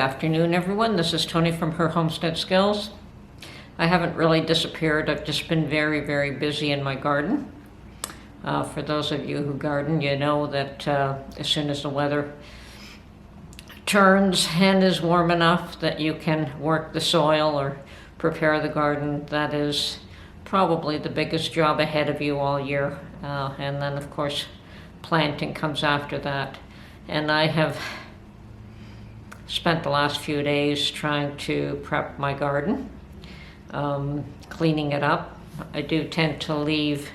afternoon, everyone. This is Tony from Her Homestead Skills. I haven't really disappeared. I've just been very, very busy in my garden. For those of you who garden, you know that as soon as the weather turns and is warm enough that you can work the soil or prepare the garden, that is probably the biggest job ahead of you all year. And then, of course, planting comes after that. And I have spent the last few days trying to prep my garden, cleaning it up. I do tend to leave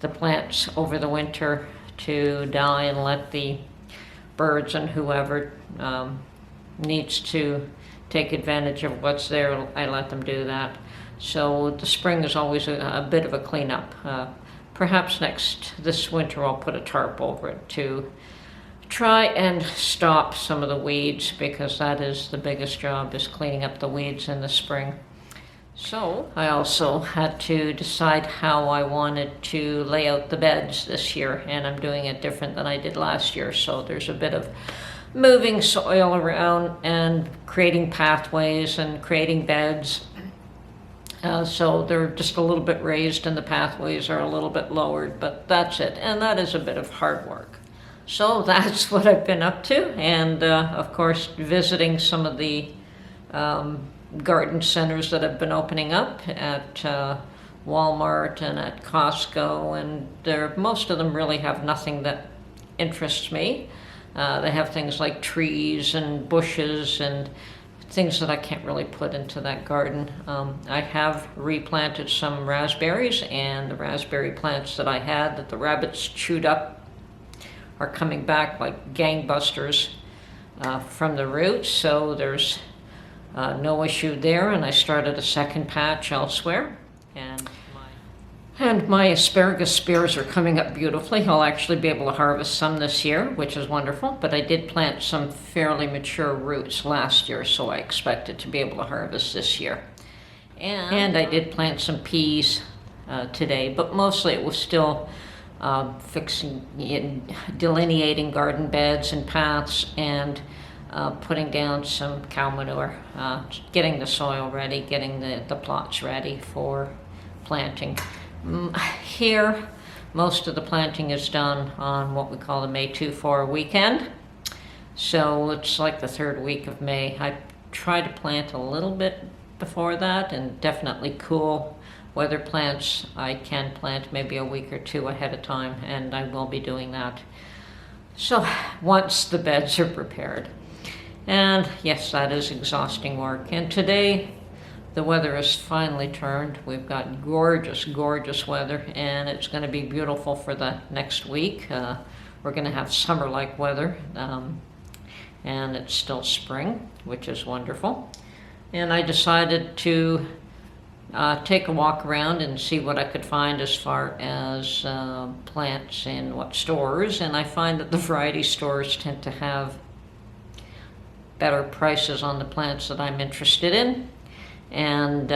the plants over the winter to die and let the birds and whoever needs to take advantage of what's there, I let them do that. So the spring is always a bit of a cleanup. Perhaps this winter I'll put a tarp over it to try and stop some of the weeds, because that is the biggest job, is cleaning up the weeds in the spring. So I also had to decide how I wanted to lay out the beds this year, and I'm doing it different than I did last year. So there's a bit of moving soil around and creating pathways and creating beds. So they're just a little bit raised and the pathways are a little bit lowered, but that's it. And that is a bit of hard work. So that's what I've been up to. And of course, visiting some of the garden centers that have been opening up at Walmart and at Costco. And most of them really have nothing that interests me. They have things like trees and bushes and things that I can't really put into that garden. I have replanted some raspberries, and the raspberry plants that I had that the rabbits chewed up are coming back like gangbusters from the roots, so there's no issue there. And I started a second patch elsewhere, and my asparagus spears are coming up beautifully. I'll actually be able to harvest some this year, which is wonderful, but I did plant some fairly mature roots last year, so I expected to be able to harvest this year. And I did plant some peas today, but mostly it was still delineating garden beds and paths, and putting down some cow manure, getting the soil ready, getting the plots ready for planting. Here, most of the planting is done on what we call the May 2-4 weekend. So it's like the third week of May. I try to plant a little bit before that, and definitely cool weather plants I can plant maybe a week or two ahead of time, and I will be doing that. So once the beds are prepared. And yes, that is exhausting work. And today the weather has finally turned. We've got gorgeous, gorgeous weather, and it's going to be beautiful for the next week. We're going to have summer-like weather, and it's still spring, which is wonderful. And I decided to take a walk around and see what I could find as far as plants in what stores. And I find that the variety stores tend to have better prices on the plants that I'm interested in, and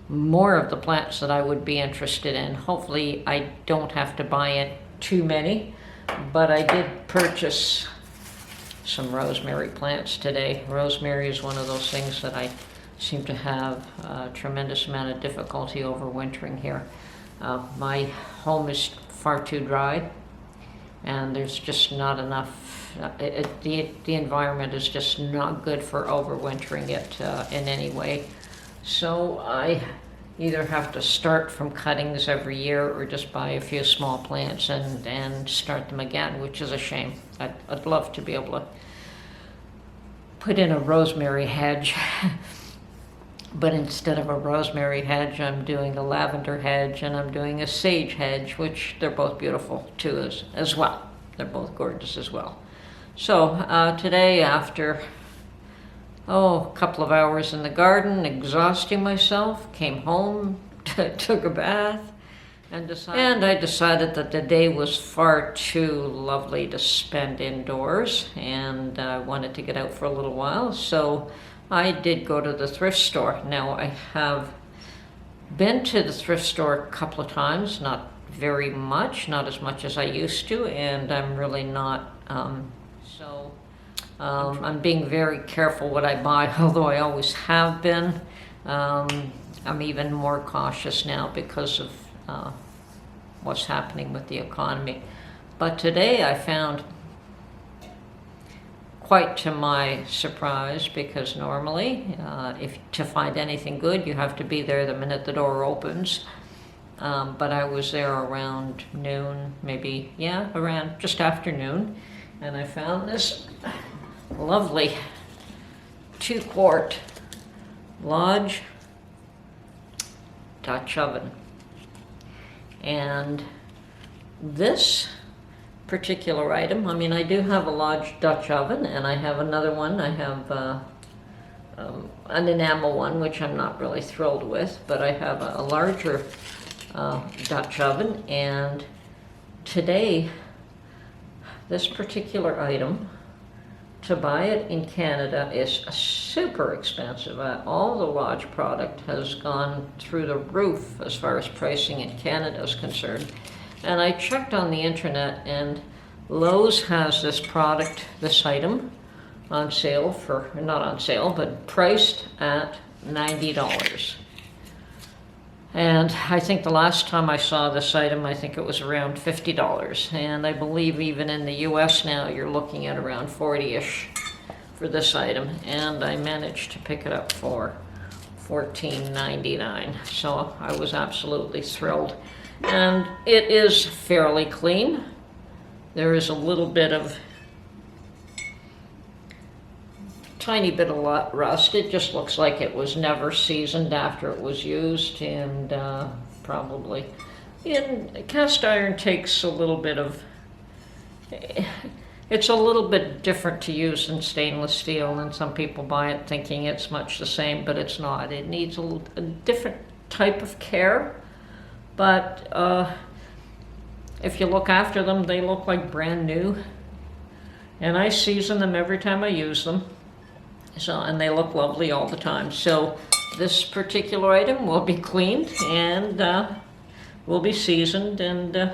more of the plants that I would be interested in. Hopefully I don't have to buy it too many, but I did purchase some rosemary plants today. Rosemary is one of those things that I seem to have a tremendous amount of difficulty overwintering here. My home is far too dry, and there's just not enough. The environment is just not good for overwintering it in any way. So I either have to start from cuttings every year, or just buy a few small plants and start them again, which is a shame. I'd love to be able to put in a rosemary hedge. But instead of a rosemary hedge, I'm doing a lavender hedge, and I'm doing a sage hedge, which they're both beautiful too as well. They're both gorgeous as well. So today, after a couple of hours in the garden, exhausting myself, came home, took a bath, and I decided that the day was far too lovely to spend indoors, and I wanted to get out for a little while. So I did go to the thrift store. Now, I have been to the thrift store a couple of times, not very much, not as much as I used to, and I'm really not so I'm being very careful what I buy, although I always have been. I'm even more cautious now because of what's happening with the economy. But today I found, quite to my surprise, because normally if to find anything good you have to be there the minute the door opens, but I was there around noon, maybe, yeah, around just after noon, and I found this lovely 2-quart Lodge Dutch oven. And this particular item, I mean, I do have a Lodge Dutch oven, and I have another one. I have an enamel one, which I'm not really thrilled with, but I have a larger Dutch oven. And today, this particular item, to buy it in Canada is super expensive. All the Lodge product has gone through the roof as far as pricing in Canada is concerned. And I checked on the internet, and Lowe's has this product, this item, on sale for, not on sale, but priced at $90. And I think the last time I saw this item, I think it was around $50. And I believe even in the US now, you're looking at around 40-ish for this item. And I managed to pick it up for $14.99. So I was absolutely thrilled. And it is fairly clean. There is a little bit of, tiny bit of rust. It just looks like it was never seasoned after it was used, and probably, and cast iron takes a little bit of, it's a little bit different to use than stainless steel, and some people buy it thinking it's much the same, but it's not. It needs a different type of care, but if you look after them, they look like brand new, and I season them every time I use them. So, and they look lovely all the time. So this particular item will be cleaned and will be seasoned, and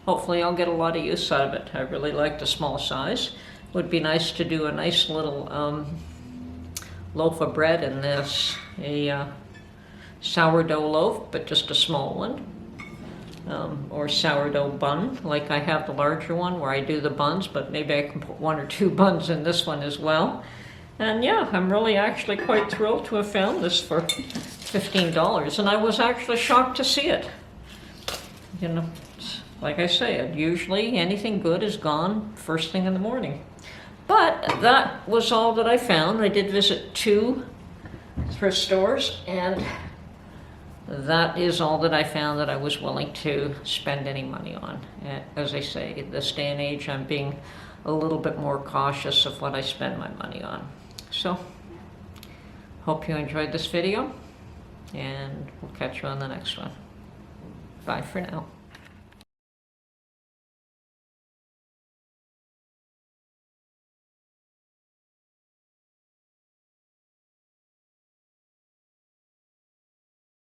hopefully I'll get a lot of use out of it. I really like the small size. Would be nice to do a nice little loaf of bread in this, a sourdough loaf, but just a small one, or sourdough bun, like I have the larger one where I do the buns, but maybe I can put 1 or 2 buns in this one as well. And yeah, I'm really actually quite thrilled to have found this for $15. And I was actually shocked to see it. You know, like I said, usually anything good is gone first thing in the morning. But that was all that I found. I did visit 2 thrift stores, and that is all that I found that I was willing to spend any money on. As I say, this day and age, I'm being a little bit more cautious of what I spend my money on. So, hope you enjoyed this video, and we'll catch you on the next one. Bye for now.